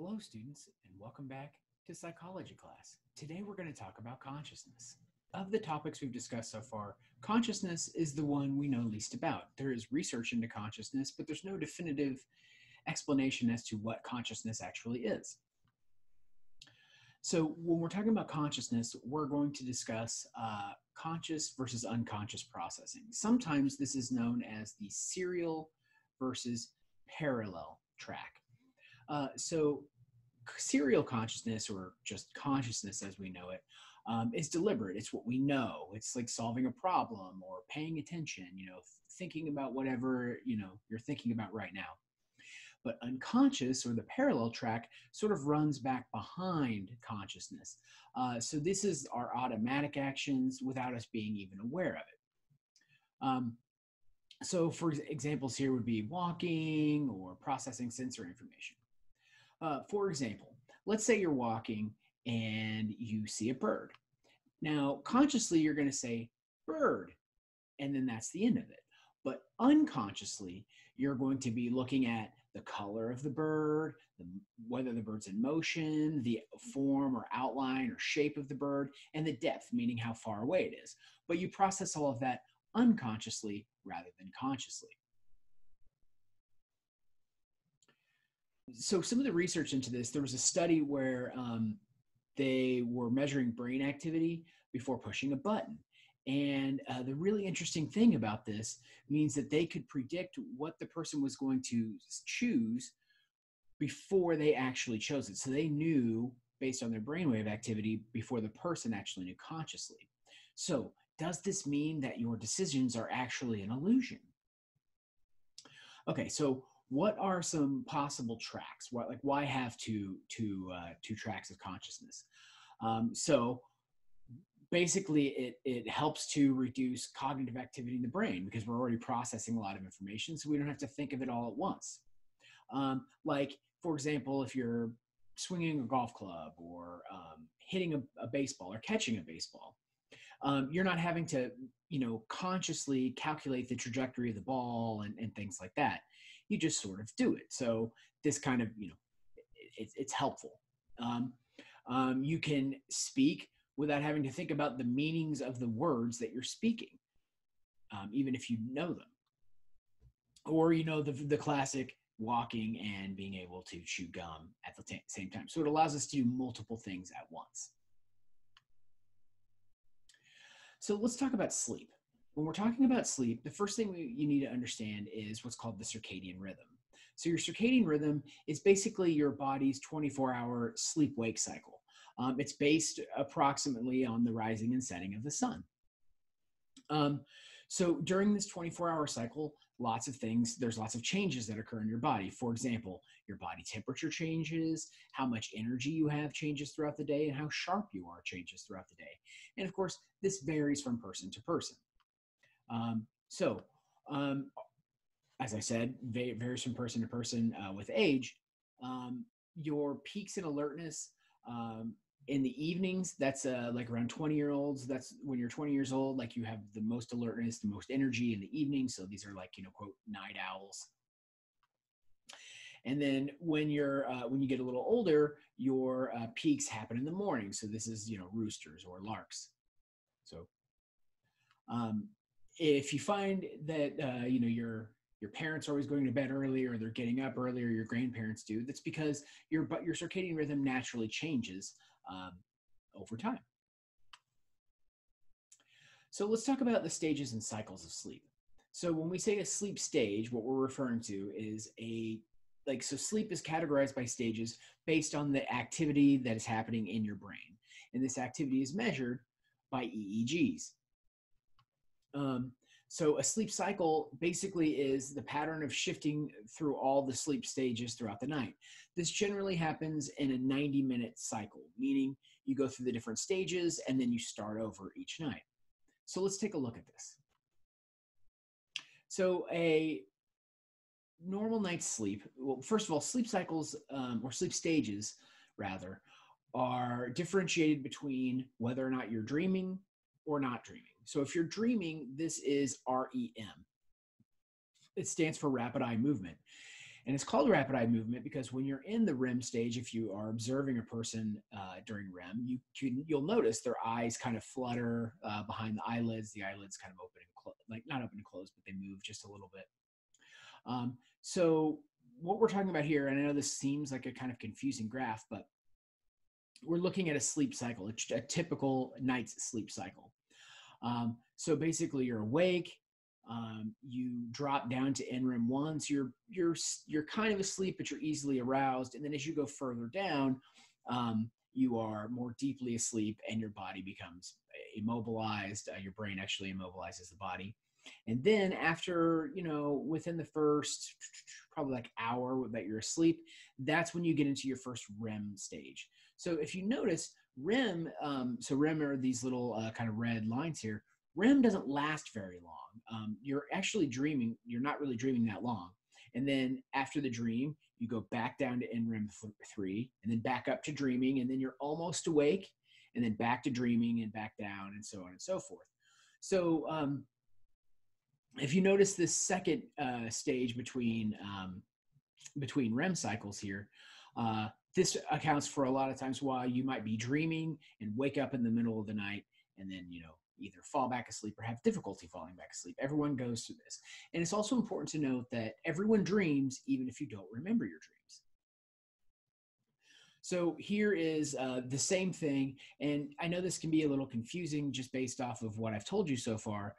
Hello, students, and welcome back to psychology class. Today we're going to talk about consciousness. Of the topics we've discussed so far, consciousness is the one we know least about. There is research into consciousness, but there's no definitive explanation as to what consciousness actually is. So when we're talking about consciousness, we're going to discuss conscious versus unconscious processing. Sometimes this is known as the serial versus parallel track. So serial consciousness, or just consciousness as we know it, is deliberate. It's what we know. It's like solving a problem or paying attention, thinking about whatever, you're thinking about right now. But unconscious, or the parallel track, sort of runs back behind consciousness. So this is our automatic actions without us being even aware of it. So for examples here would be walking or processing sensory information. For example, let's say you're walking and you see a bird. Now, consciously, you're going to say bird, and then that's the end of it. But unconsciously, you're going to be looking at the color of the bird, whether the bird's in motion, the form or outline or shape of the bird, and the depth, meaning how far away it is. But you process all of that unconsciously rather than consciously. So some of the research into this, there was a study where they were measuring brain activity before pushing a button. And the really interesting thing about this means that they could predict what the person was going to choose before they actually chose it. So they knew based on their brainwave activity before the person actually knew consciously. So does this mean that your decisions are actually an illusion? Okay, so what are some possible tracks? Why have two tracks of consciousness? So basically, it helps to reduce cognitive activity in the brain because we're already processing a lot of information, so we don't have to think of it all at once. Like, for example, if you're swinging a golf club or hitting a baseball or catching a baseball, you're not having to, consciously calculate the trajectory of the ball and things like that. You just sort of do it. So this kind of, it's helpful. You can speak without having to think about the meanings of the words that you're speaking, even if you know them. Or, the classic walking and being able to chew gum at the same time. So it allows us to do multiple things at once. So let's talk about sleep. When we're talking about sleep, the first thing you need to understand is what's called the circadian rhythm. So your circadian rhythm is basically your body's 24-hour sleep-wake cycle. It's based approximately on the rising and setting of the sun. So during this 24-hour cycle, there's lots of changes that occur in your body. For example, your body temperature changes, how much energy you have changes throughout the day, and how sharp you are changes throughout the day. And of course, this varies from person to person. As I said, varies from person to person with age. Your peaks in alertness in the evenings, that's like around 20-year-olds. That's when you're 20 years old, like you have the most alertness, the most energy in the evening. So these are like, quote, night owls. And then when you get a little older, your peaks happen in the morning. So this is, roosters or larks. So if you find that, your parents are always going to bed earlier, or they're getting up earlier, your grandparents do, that's because your circadian rhythm naturally changes over time. So let's talk about the stages and cycles of sleep. So when we say a sleep stage, what we're referring to is so sleep is categorized by stages based on the activity that is happening in your brain. And this activity is measured by EEGs. So a sleep cycle basically is the pattern of shifting through all the sleep stages throughout the night. This generally happens in a 90-minute cycle, meaning you go through the different stages and then you start over each night. So let's take a look at this. So a normal night's sleep, well, first of all, sleep cycles, or sleep stages rather, are differentiated between whether or not you're dreaming or not dreaming. So if you're dreaming, this is REM. It stands for rapid eye movement. And it's called rapid eye movement because when you're in the REM stage, if you are observing a person during REM, you'll notice their eyes kind of flutter behind the eyelids. The eyelids kind of open and close, like not open and close, but they move just a little bit. So what we're talking about here, and I know this seems like a kind of confusing graph, but we're looking at a sleep cycle, a typical night's sleep cycle. So basically, you're awake. You drop down to NREM 1, so you're kind of asleep, but you're easily aroused. And then as you go further down, you are more deeply asleep, and your body becomes immobilized. Your brain actually immobilizes the body. And then after, within the first probably like hour that you're asleep, that's when you get into your first REM stage. So if you notice, REM, so REM are these little kind of red lines here. REM doesn't last very long. You're actually dreaming. You're not really dreaming that long. And then after the dream, you go back down to NREM 3, and then back up to dreaming, and then you're almost awake, and then back to dreaming and back down, and so on and so forth. So if you notice this second stage between REM cycles here, this accounts for a lot of times why you might be dreaming and wake up in the middle of the night and then, either fall back asleep or have difficulty falling back asleep. Everyone goes through this. And it's also important to note that everyone dreams, even if you don't remember your dreams. So here is the same thing. And I know this can be a little confusing just based off of what I've told you so far.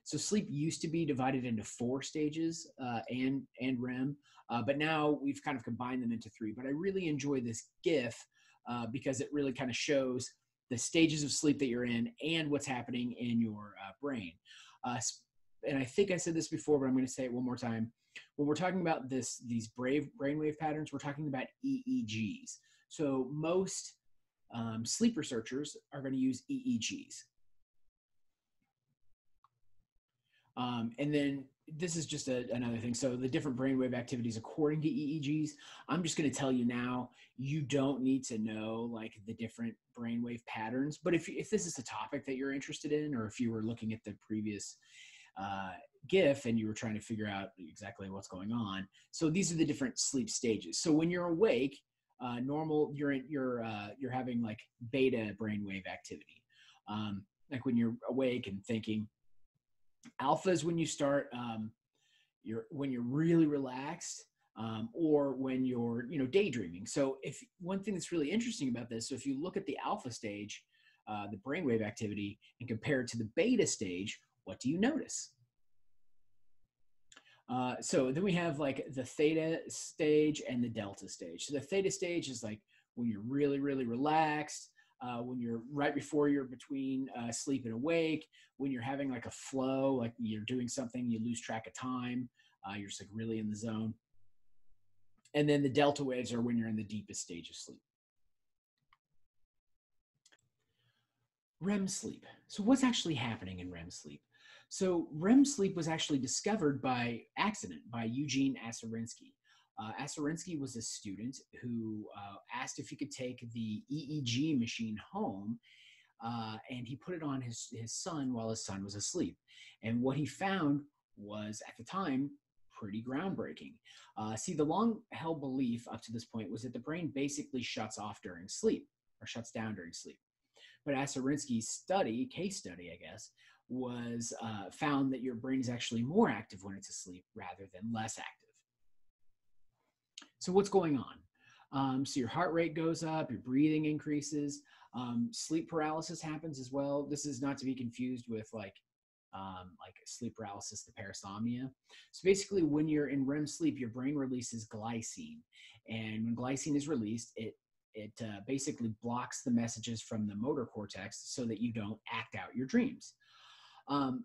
So sleep used to be divided into 4 stages and REM, but now we've kind of combined them into 3. But I really enjoy this GIF because it really kind of shows the stages of sleep that you're in and what's happening in your brain. And I think I said this before, but I'm going to say it one more time. When we're talking about these brainwave patterns, we're talking about EEGs. So most sleep researchers are going to use EEGs. And then this is just another thing. So the different brainwave activities according to EEGs, I'm just going to tell you now, you don't need to know like the different brainwave patterns. But if this is a topic that you're interested in, or if you were looking at the previous GIF and you were trying to figure out exactly what's going on. So these are the different sleep stages. So when you're awake, you're having like beta brainwave activity. Like when you're awake and thinking. Alpha is when you start, when you're really relaxed, or when you're, daydreaming. So if one thing that's really interesting about this, so if you look at the alpha stage, the brainwave activity, and compare it to the beta stage, what do you notice? So then we have like the theta stage and the delta stage. So the theta stage is like when you're really, really relaxed, when you're right before you're between sleep and awake, when you're having like a flow, like you're doing something, you lose track of time, you're just like really in the zone. And then the delta waves are when you're in the deepest stage of sleep. REM sleep. So what's actually happening in REM sleep? So REM sleep was actually discovered by accident by Eugene Aserinsky. Aserinsky was a student who asked if he could take the EEG machine home, and he put it on his son while his son was asleep. And what he found was, at the time, pretty groundbreaking. See, the long-held belief up to this point was that the brain basically shuts off during sleep, or shuts down during sleep. But Aserinsky's case study, I guess, was found that your brain is actually more active when it's asleep rather than less active. So what's going on? So your heart rate goes up, your breathing increases, sleep paralysis happens as well. This is not to be confused with like sleep paralysis, the parasomnia. So basically when you're in REM sleep, your brain releases glycine. And when glycine is released, it basically blocks the messages from the motor cortex so that you don't act out your dreams.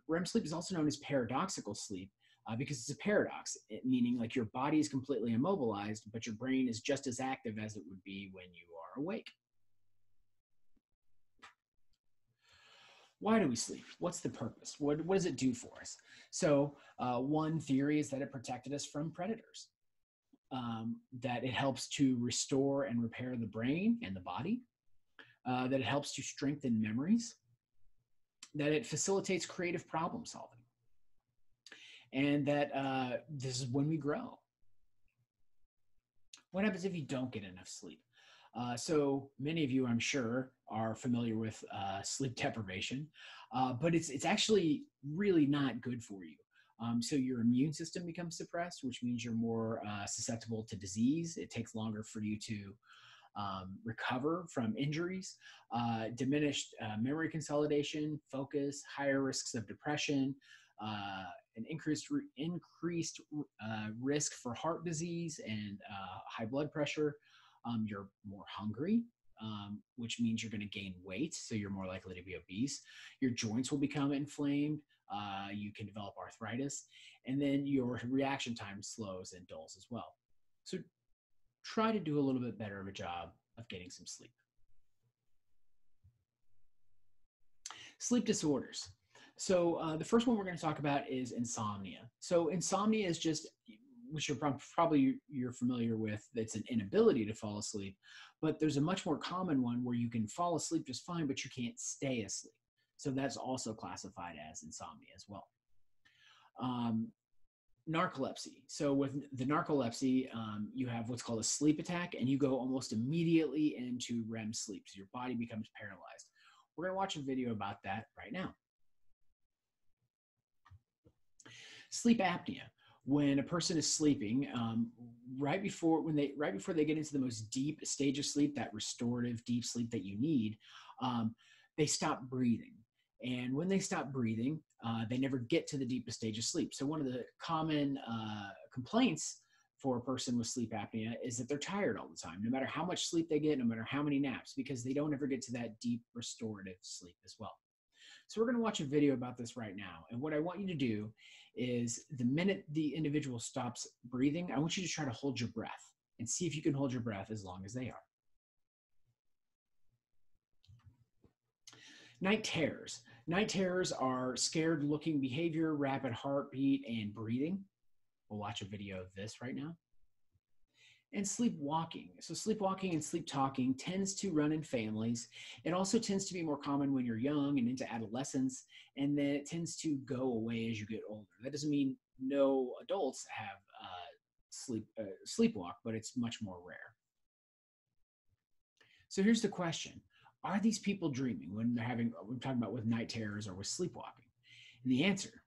REM sleep is also known as paradoxical sleep because it's a paradox, meaning like your body is completely immobilized, but your brain is just as active as it would be when you are awake. Why do we sleep? What's the purpose? What does it do for us? So one theory is that it protected us from predators. That it helps to restore and repair the brain and the body, that it helps to strengthen memories, that it facilitates creative problem solving, and that this is when we grow. What happens if you don't get enough sleep? So many of you, I'm sure, are familiar with sleep deprivation, but it's actually really not good for you. So your immune system becomes suppressed, which means you're more susceptible to disease. It takes longer for you to recover from injuries, diminished memory consolidation, focus, higher risks of depression, an increased risk for heart disease and high blood pressure. You're more hungry, which means you're going to gain weight, so you're more likely to be obese. Your joints will become inflamed. You can develop arthritis, and then your reaction time slows and dulls as well. So try to do a little bit better of a job of getting some sleep. Sleep disorders. So the first one we're going to talk about is insomnia. So insomnia is just, which you're familiar with, it's an inability to fall asleep, but there's a much more common one where you can fall asleep just fine, but you can't stay asleep. So that's also classified as insomnia as well. Narcolepsy. So with the narcolepsy, you have what's called a sleep attack, and you go almost immediately into REM sleep. So your body becomes paralyzed. We're going to watch a video about that right now. Sleep apnea. When a person is sleeping, right before they get into the most deep stage of sleep, that restorative deep sleep that you need, they stop breathing. And when they stop breathing, they never get to the deepest stage of sleep. So one of the common complaints for a person with sleep apnea is that they're tired all the time, no matter how much sleep they get, no matter how many naps, because they don't ever get to that deep restorative sleep as well. So we're going to watch a video about this right now. And what I want you to do is the minute the individual stops breathing, I want you to try to hold your breath and see if you can hold your breath as long as they are. Night terrors. Night terrors are scared looking behavior, rapid heartbeat, and breathing. We'll watch a video of this right now. And sleepwalking. So sleepwalking and sleep talking tends to run in families. It also tends to be more common when you're young and into adolescence, and then it tends to go away as you get older. That doesn't mean no adults have sleepwalk, but it's much more rare. So here's the question. Are these people dreaming when we're talking about with night terrors or with sleepwalking? And the answer,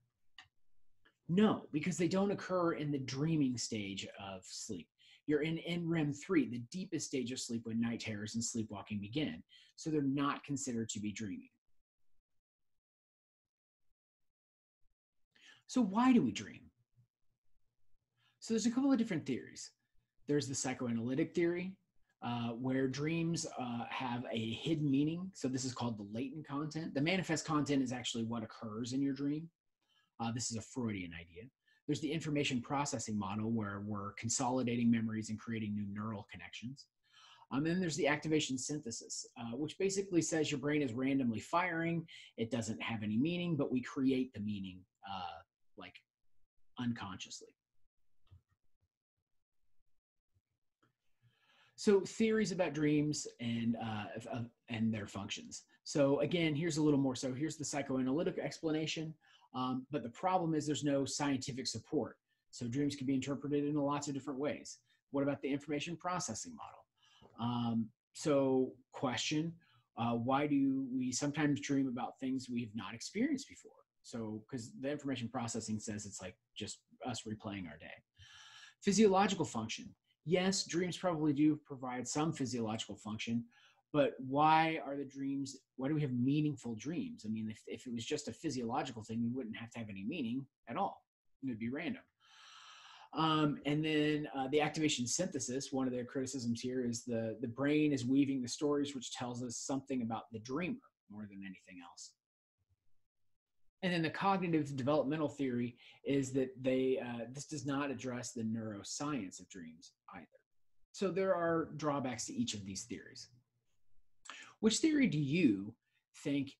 no, because they don't occur in the dreaming stage of sleep. You're in NREM 3, the deepest stage of sleep when night terrors and sleepwalking begin. So they're not considered to be dreaming. So why do we dream? So there's a couple of different theories. There's the psychoanalytic theory, where dreams have a hidden meaning. So this is called the latent content. The manifest content is actually what occurs in your dream. This is a Freudian idea. There's the information processing model where we're consolidating memories and creating new neural connections. And then there's the activation synthesis, which basically says your brain is randomly firing. It doesn't have any meaning, but we create the meaning like unconsciously. So theories about dreams and their functions. So again, here's a little more. So here's the psychoanalytic explanation. But the problem is there's no scientific support. So dreams can be interpreted in lots of different ways. What about the information processing model? So question, why do we sometimes dream about things we've not experienced before? So because the information processing says it's like just us replaying our day. Physiological function. Yes, dreams probably do provide some physiological function, but why do we have meaningful dreams? I mean, if it was just a physiological thing, we wouldn't have to have any meaning at all. It would be random. And then the activation synthesis, one of their criticisms here is the brain is weaving the stories, which tells us something about the dreamer more than anything else. And then the cognitive developmental theory is that this does not address the neuroscience of dreams either. So there are drawbacks to each of these theories. Which theory do you think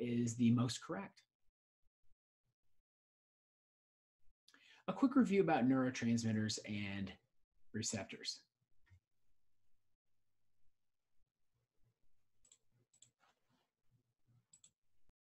is the most correct? A quick review about neurotransmitters and receptors.